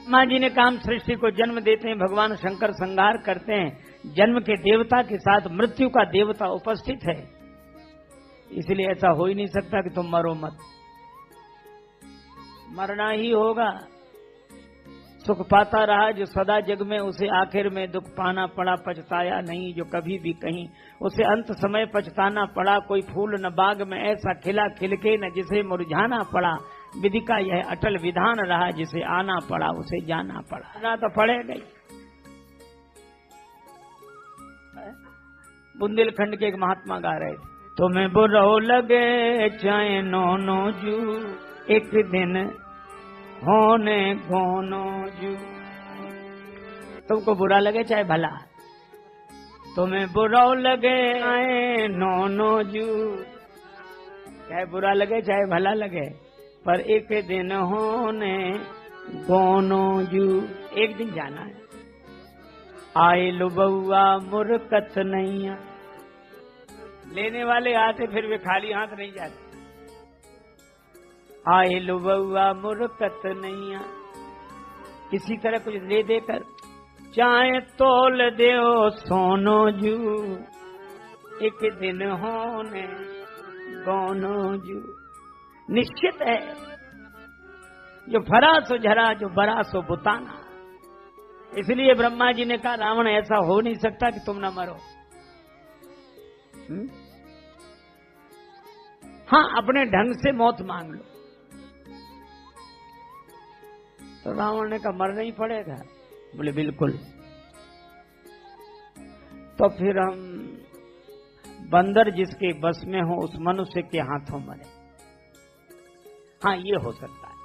माँ जी ने काम सृष्टि को जन्म देते हैं, भगवान शंकर संहार करते हैं, जन्म के देवता के साथ मृत्यु का देवता उपस्थित है, इसलिए ऐसा हो ही नहीं सकता कि तुम मरो मत, मरना ही होगा। सुख पाता रहा जो सदा जग में, उसे आखिर में दुख पाना पड़ा, पछताया नहीं जो कभी भी कहीं, उसे अंत समय पछताना पड़ा, कोई फूल न बाग में ऐसा खिला खिलके न जिसे मुरझाना पड़ा, विधि का यह अटल विधान रहा, जिसे आना पड़ा उसे जाना पड़ा, आना तो पड़ेगा ही। बुंदेलखंड के एक महात्मा गा रहे थे, तुम्हें बुरा लगे चाहे नो जू, एक दिन होने गोनो जू। तुमको बुरा लगे चाहे भला, तुम्हें बुरा लगे चाहे नो जू, चाहे बुरा लगे चाहे भला लगे, पर एक दिन होने गोनो जू, एक दिन जाना है। आए लो बउआ मुरकत नहीं, लेने वाले आते फिर वे खाली हाथ नहीं जाते। आए लो बउआ मुरकत नहीं, किसी तरह कुछ ले देकर, चाहे तोल देओ सोनो जू, एक दिन होने गोनो जू। निश्चित है जो भरा सो झरा, जो बरा सो बुताना। इसलिए ब्रह्मा जी ने कहा रावण ऐसा हो नहीं सकता कि तुम न मरो। हाँ, अपने ढंग से मौत मांग लो। तो रावण ने कहा मरना ही पड़ेगा। बोले बिल्कुल। तो फिर हम बंदर जिसके बस में हो उस मनुष्य के हाथों मरे। हाँ, ये हो सकता है।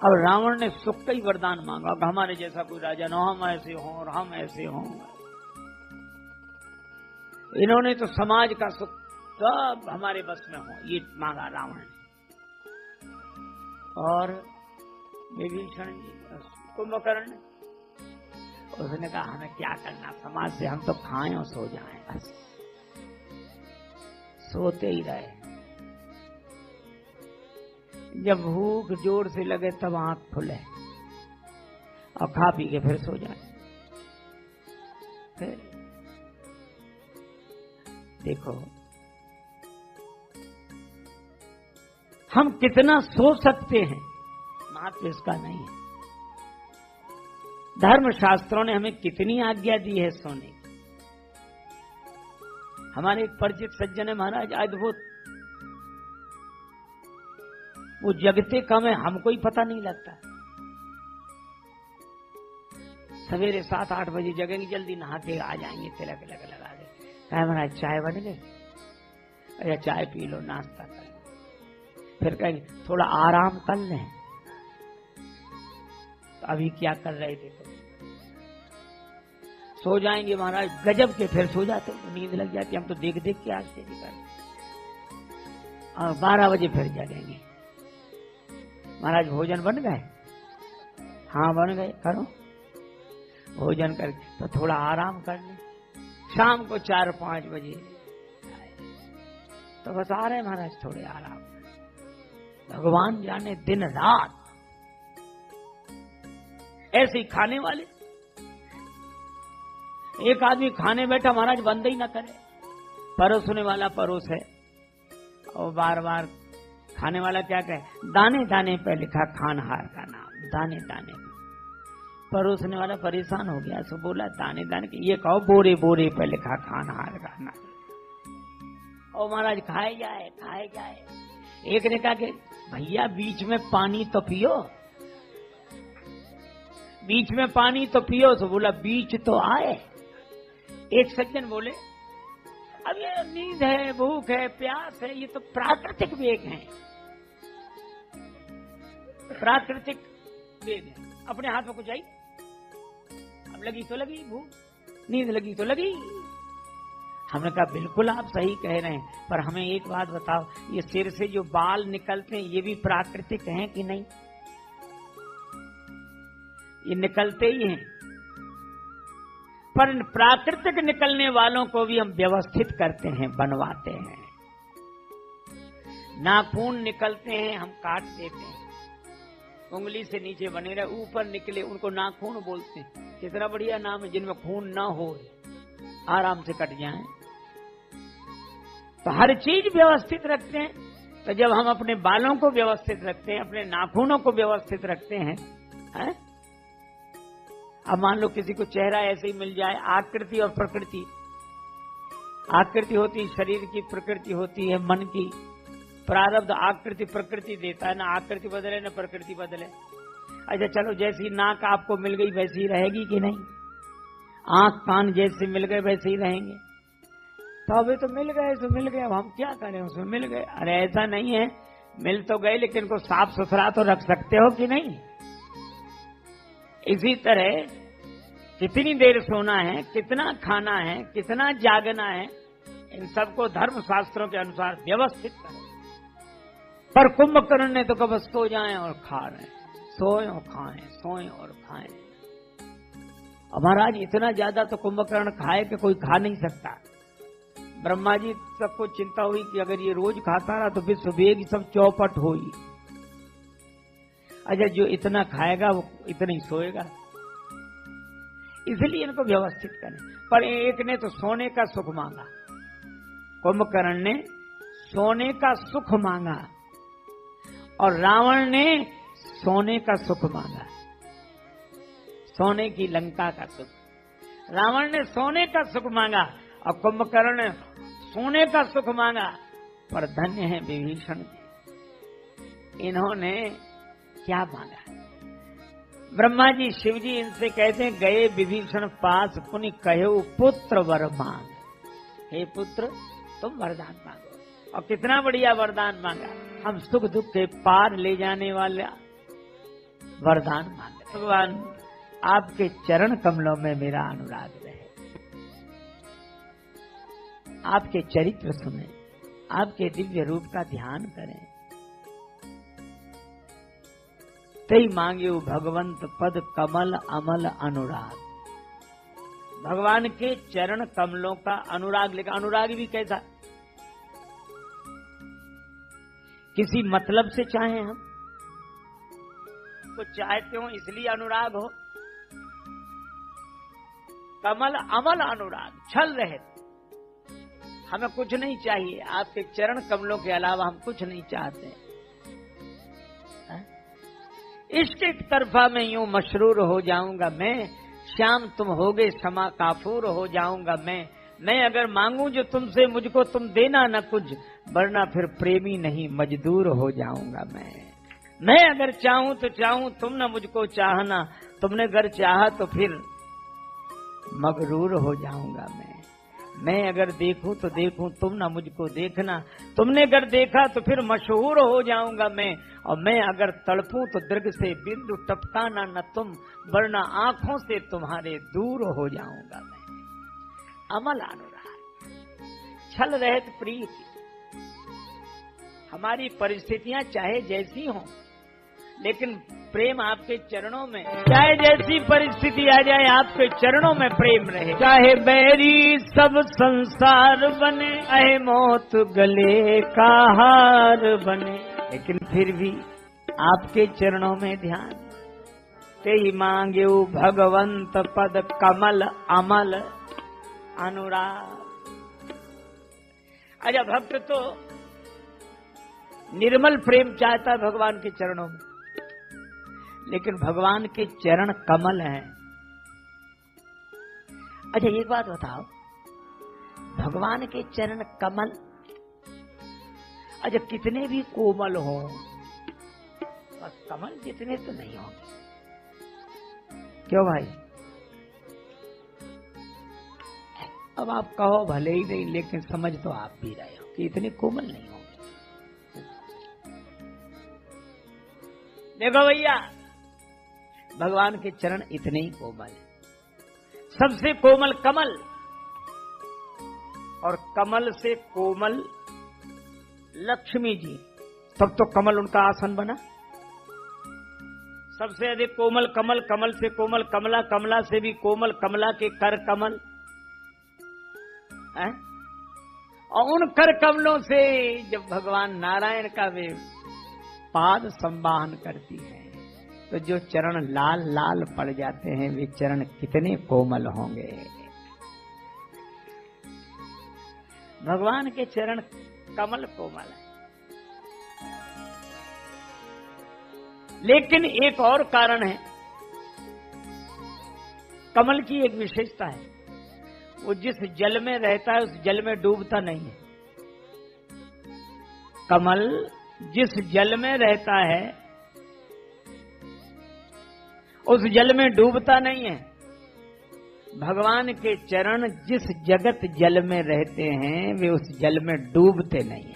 अब रावण ने सुख का ही वरदान मांगा कि हमारे जैसा कोई राजा न हो, हम ऐसे हों और हम ऐसे हों। इन्होंने तो समाज का सुख सब हमारे बस में हो, ये मांगा रावण ने। और विभीषण जी, कुंभकर्ण, उसने कहा हमें क्या करना समाज से, हम तो खाएं और सो जाएं बस। सोते ही रहे। जब भूख जोर से लगे तब आंख खुले और खा पी के फिर सो जाए। फिर देखो हम कितना सो सकते हैं, महत्व इसका नहीं है। धर्म शास्त्रों ने हमें कितनी आज्ञा दी है सोने की। हमारे एक परिचित सज्जन है महाराज, अद्भुत, वो जगते कम है, हमको ही पता नहीं लगता। सवेरे 7-8 बजे जगेंगे, जल्दी नहा के आ जाएंगे, तिलक लगा के। कहे महाराज चाय बन गई? अरे चाय पी लो, नाश्ता कर। फिर कहेंगे थोड़ा आराम कर लें। तो अभी क्या कर रहे थे? तो सो जाएंगे महाराज गजब के, फिर सो जाते, नींद लग जाती। हम तो देख देख के आज से निकल, और 12 बजे फिर जगेंगे। महाराज भोजन बन गए? हाँ बन गए। करो भोजन करके तो थोड़ा आराम कर ले। शाम को 4-5 बजे तो बता रहे महाराज थोड़े आराम। भगवान जाने दिन रात ऐसे ही खाने वाले। एक आदमी खाने बैठा महाराज बंद ही ना करे, परोसने वाला परोस है और बार बार खाने वाला क्या कहे, दाने दाने पे लिखा खानहार का नाम, दाने दाने। परोसने वाला परेशान हो गया, सो बोला दाने दाने के ये कहो बोरे बोरे पे लिखा खानहार का नाम। और महाराज खाए जाए खाए जाए। एक ने कहा कि भैया बीच में पानी तो पियो, बीच में पानी तो पियो। तो बोला बीच तो आए। एक सज्जन बोले अब ये नींद है, भूख है, प्यास है, ये तो प्राकृतिक वेग है, प्राकृतिक वेग है, अपने हाथ में कुछ आई। अब लगी तो लगी भूख, नींद लगी तो लगी। हमने कहा बिल्कुल आप सही कह रहे हैं, पर हमें एक बात बताओ, ये सिर से जो बाल निकलते हैं ये भी प्राकृतिक हैं कि नहीं? ये निकलते ही हैं, पर इन प्राकृतिक निकलने वालों को भी हम व्यवस्थित करते हैं, बनवाते हैं। नाखून निकलते हैं, हम काट देते हैं, उंगली से नीचे बने रहे, ऊपर निकले, उनको नाखून बोलते हैं। कितना बढ़िया नाम है, जिनमें खून ना हो, आराम से कट जाए। तो हर चीज व्यवस्थित रखते हैं। तो जब हम अपने बालों को व्यवस्थित रखते हैं, अपने नाखूनों को व्यवस्थित रखते हैं, अब मान लो किसी को चेहरा ऐसे ही मिल जाए, आकृति और प्रकृति, आकृति होती है शरीर की, प्रकृति होती है मन की। प्रारब्ध आकृति प्रकृति देता है, ना आकृति बदले ना प्रकृति बदले। अच्छा चलो, जैसी नाक आपको मिल गई वैसी ही रहेगी कि नहीं? आंख कान जैसे मिल गए वैसे ही रहेंगे। तो अभी तो मिल गए तो मिल गए, अब हम क्या करें, उसमें मिल गए। अरे ऐसा नहीं है, मिल तो गए लेकिन इनको साफ सुथरा तो रख सकते हो कि नहीं? इसी तरह कितनी देर सोना है, कितना खाना है, कितना जागना है, इन सबको धर्म शास्त्रों के अनुसार व्यवस्थित करो। पर कुंभकर्ण ने तो कब सो जाएं और खा रहे, सोएं और खाएं, सोएं और खाएं। अब महाराज इतना ज्यादा तो कुंभकर्ण खाए कि कोई खा नहीं सकता। ब्रह्मा जी सबको चिंता हुई कि अगर ये रोज खाता रहा तो फिर सुबह सब चौपट होगी। अच्छा, जो इतना खाएगा वो इतना ही सोएगा, इसलिए इनको व्यवस्थित करें। पर एक ने तो सोने का सुख मांगा, कुंभकर्ण ने सोने का सुख मांगा और रावण ने सोने का सुख मांगा, सोने की लंका का सुख। रावण ने सोने का सुख मांगा और कुंभकर्ण ने सोने का सुख मांगा। पर धन्य है विभीषण, इन्होंने क्या मांगा? ब्रह्मा जी शिव जी इनसे कहते हैं, गए विभीषण पास पुनि कहो पुत्र वर मांग। हे पुत्र, तुम वरदान मांगो। और कितना बढ़िया वरदान मांगा, हम सुख दुख के पार ले जाने वाला वरदान मांगे। भगवान, आपके चरण कमलों में मेरा अनुराग रहे, आपके चरित्र सुने, आपके दिव्य रूप का ध्यान करें। तई मांगे भगवंत पद कमल अमल अनुराग। भगवान के चरण कमलों का अनुराग। लेकिन अनुराग भी कैसा? किसी मतलब से चाहे हम तो चाहते हो इसलिए अनुराग हो। कमल अमल अनुराग, छल रहे, हमें कुछ नहीं चाहिए, आपके चरण कमलों के अलावा हम कुछ नहीं चाहते। इश्क एक तरफा में यूं मशरूर हो जाऊंगा मैं, श्याम तुम होगे क्षमा काफूर हो जाऊंगा मैं अगर मांगू जो तुमसे मुझको तुम देना न कुछ, वरना फिर प्रेमी नहीं मजदूर हो जाऊंगा मैं अगर चाहूं तो चाहूं तुम न मुझको चाहना, तुमने अगर चाहा तो फिर मगरूर हो जाऊंगा मैं अगर देखूं तो देखूं तुम ना मुझको देखना, तुमने अगर देखा तो फिर मशहूर हो जाऊंगा और मैं अगर तड़पूं तो दीर्घ से बिंदु टपकाना न तुम, वरना आंखों से तुम्हारे दूर हो जाऊंगा मैं। अमल अनुराग, छल रहित प्रीति। हमारी परिस्थितियां चाहे जैसी हों, लेकिन प्रेम आपके चरणों में, चाहे जैसी परिस्थिति आ जाए आपके चरणों में प्रेम रहे। चाहे बैरी सब संसार बने, चाहे मौत गले का हार बने, लेकिन फिर भी आपके चरणों में ध्यान। ते ही मांगे भगवंत पद कमल अमल अनुराग। अच्छा, भक्त तो निर्मल प्रेम चाहता है भगवान के चरणों में, लेकिन भगवान के चरण कमल हैं। अच्छा, एक बात बताओ, भगवान के चरण कमल, अच्छा कितने भी कोमल हो, बस कमल जितने तो नहीं होंगे। क्यों भाई? अब आप कहो भले ही नहीं, लेकिन समझ तो आप भी रहे हो कि इतने कोमल नहीं होंगे। देखो भैया, भगवान के चरण इतने ही कोमल है। सबसे कोमल कमल, और कमल से कोमल लक्ष्मी जी, तब तो कमल उनका आसन बना। सबसे अधिक कोमल कमल, कमल से कोमल कमला, कमला से भी कोमल कमला के कर कमल है? और उन कर कमलों से जब भगवान नारायण का वे पाद संवाहन करती है, तो जो चरण लाल लाल पड़ जाते हैं वे चरण कितने कोमल होंगे। भगवान के चरण कमल कोमल है। लेकिन एक और कारण है, कमल की एक विशेषता है, वो जिस जल में रहता है उस जल में डूबता नहीं है। कमल जिस जल में रहता है उस जल में डूबता नहीं है। भगवान के चरण जिस जगत जल में रहते हैं वे उस जल में डूबते नहीं।